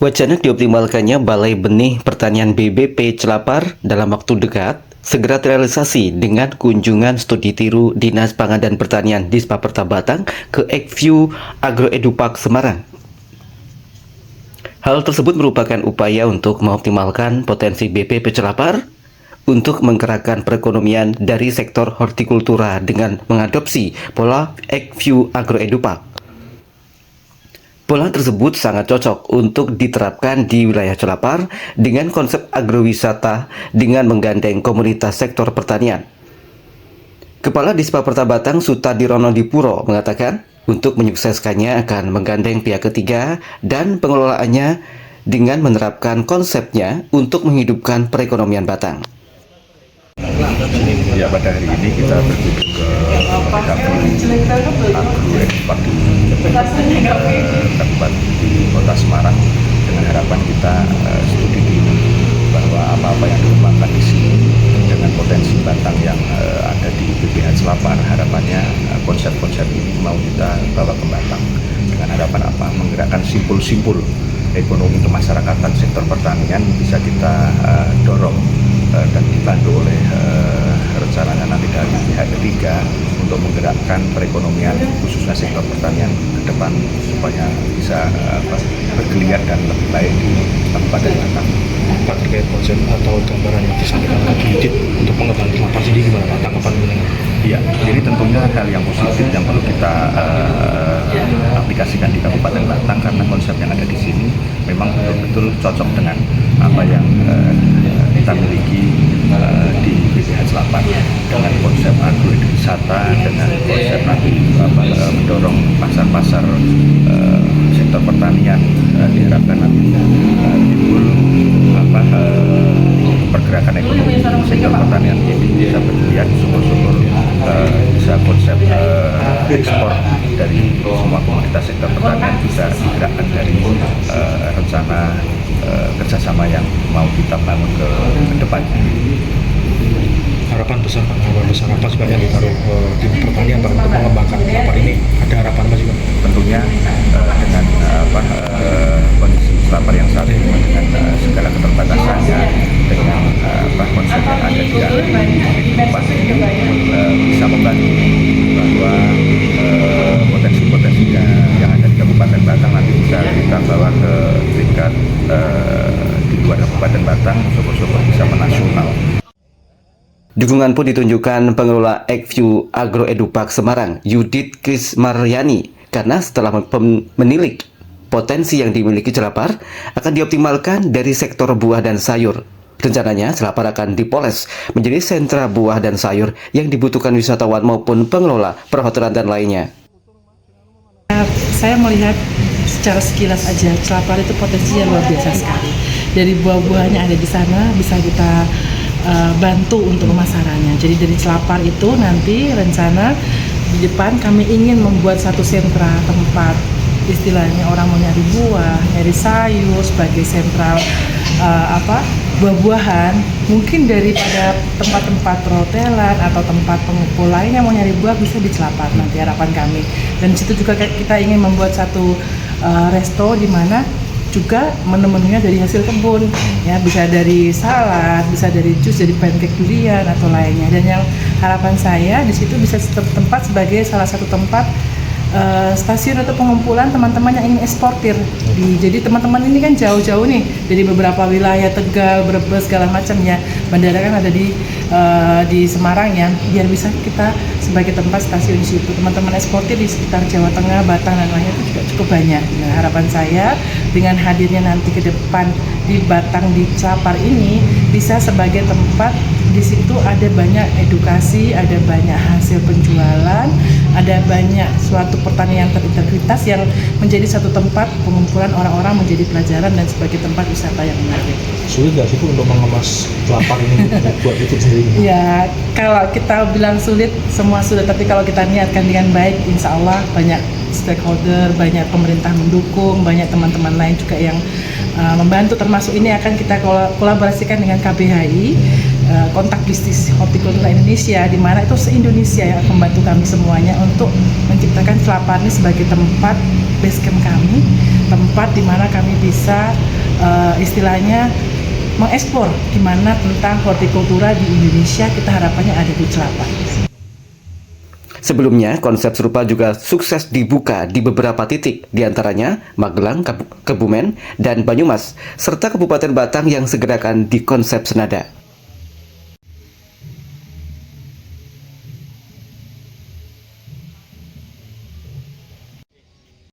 Wacana dioptimalkannya Balai Benih Pertanian BBP Celapar dalam waktu dekat segera terrealisasi dengan kunjungan studi tiru Dinas Pangan dan Pertanian Dispaperta Batang ke Ekview Agroedupark Semarang. Hal tersebut merupakan upaya untuk mengoptimalkan potensi BPP Celapar untuk menggerakkan perekonomian dari sektor hortikultura dengan mengadopsi pola Ekview Agroedupark. Pola tersebut sangat cocok untuk diterapkan di wilayah Celapar dengan konsep agrowisata dengan menggandeng komunitas sektor pertanian. Kepala Dispaperta Batang Sutadirono Dipuro mengatakan untuk menyukseskannya akan menggandeng pihak ketiga dan pengelolaannya dengan menerapkan konsepnya untuk menghidupkan perekonomian Batang. Ya, pada hari ini kita berkunjung ke Agroedupark di Kabupaten di Kota Semarang dengan harapan kita studi dulu bahwa apa-apa yang dikembangkan di sini dengan potensi Batang yang ada di BPH Celapar, harapannya konsep-konsep ini mau kita bawa ke Batang dengan harapan apa? Menggerakkan simpul-simpul ekonomi kemasyarakatan sektor pertanian bisa kita dorong dan dibantu oleh rencananya nanti dari pihak ketiga untuk menggerakkan perekonomian khususnya sektor pertanian ke depan supaya bisa bergeliat dan lebih baik di Kabupaten Batang. Pak, terkait konsep atau gambaran yang disampaikan oleh Yudit untuk pengembangan Celapar sendiri gimana Pak? Tanggapan mendengar? Iya, jadi tentunya hal yang positif yang perlu kita aplikasikan di Kabupaten Batang karena konsep yang ada di sini memang betul-betul cocok dengan apa yang kita miliki di BPH Celapar dengan konsep agrowisata, dengan konsep nanti mendorong pasar-pasar sektor pertanian, diharapkan nanti timbul pergerakan ekonomi sektor pertanian ini bisa bergeliat, syukur-syukur bisa konsep ekspor dari semua komoditas sektor pertanian bisa digerakkan dari rencana kerjasama yang mau kita bangun ke depan. Harapan besar Pak, harapan besar apa sih Pak yang ditaruh tim pertanian Pak untuk mengembangkan Celapar ini? Ada harapan apa sih Pak? Tentunya dengan kondisi Celapar yang saat ini dengan segala keterbatasannya, dengan konsep yang ada di Agroedupark ini bisa membantu bahwa potensi-potensi yang ada di Kabupaten Batang nanti bisa kita bawa ke tingkat di luar Kabupaten Batang, syukur-syukur bisa menasional. Dukungan pun ditunjukkan pengelola Ekview Agroedupark Semarang, Yudit Krismaryani, karena setelah menilik potensi yang dimiliki Celapar akan dioptimalkan dari sektor buah dan sayur. Rencananya Celapar akan dipoles menjadi sentra buah dan sayur yang dibutuhkan wisatawan maupun pengelola perhotelan dan lainnya. Saya melihat secara sekilas aja Celapar itu potensinya luar biasa sekali. Dari buah-buahnya ada di sana bisa kita bantu untuk pemasarannya. Jadi dari Celapar itu nanti rencana di depan kami ingin membuat satu sentra tempat istilahnya orang mau nyari buah, nyari sayur sebagai sentral buah-buahan. Mungkin daripada tempat-tempat perhotelan atau tempat pengumpul lainnya mau nyari buah bisa di Celapar nanti harapan kami. Dan di situ juga kita ingin membuat satu resto di mana juga menu-menunya dari hasil kebun, ya bisa dari salad, bisa dari jus, dari pancake durian atau lainnya. Dan yang harapan saya di situ bisa tempat sebagai salah satu tempat stasiun atau pengumpulan teman-teman yang ingin eksportir. Jadi teman-teman ini kan jauh-jauh nih dari beberapa wilayah, Tegal, Brebes segala macam ya. Bandara kan ada di Semarang ya. Biar bisa kita sebagai tempat stasiun di situ. Teman-teman eksportir di sekitar Jawa Tengah, Batang dan lainnya itu juga cukup banyak. Nah, harapan saya dengan hadirnya nanti ke depan di Batang di Celapar ini bisa sebagai tempat di situ ada banyak edukasi, ada banyak hasil penjualan, ada banyak suatu pertanian terintegritas yang menjadi satu tempat pengumpulan orang-orang menjadi pelajaran dan sebagai tempat wisata yang menarik. Sulit nggak sih Bu untuk mengemas Celapar ini buat itu sendiri? Ya, kalau kita bilang sulit, semua sulit. Tapi kalau kita niatkan dengan baik, insya Allah banyak stakeholder, banyak pemerintah mendukung, banyak teman-teman lain juga yang membantu. Termasuk ini akan kita kolaborasikan dengan KBHI, Kontak Bisnis Hortikultura Indonesia, di mana itu se-Indonesia yang akan membantu kami semuanya untuk menciptakan Celapar ini sebagai tempat base camp kami, tempat di mana kami bisa istilahnya mengeksplor gimana tentang hortikultura di Indonesia. Kita harapannya ada di Celapar. Sebelumnya, konsep serupa juga sukses dibuka di beberapa titik, diantaranya Magelang, Kebumen, dan Banyumas, serta Kabupaten Batang yang segera akan dikonsep senada.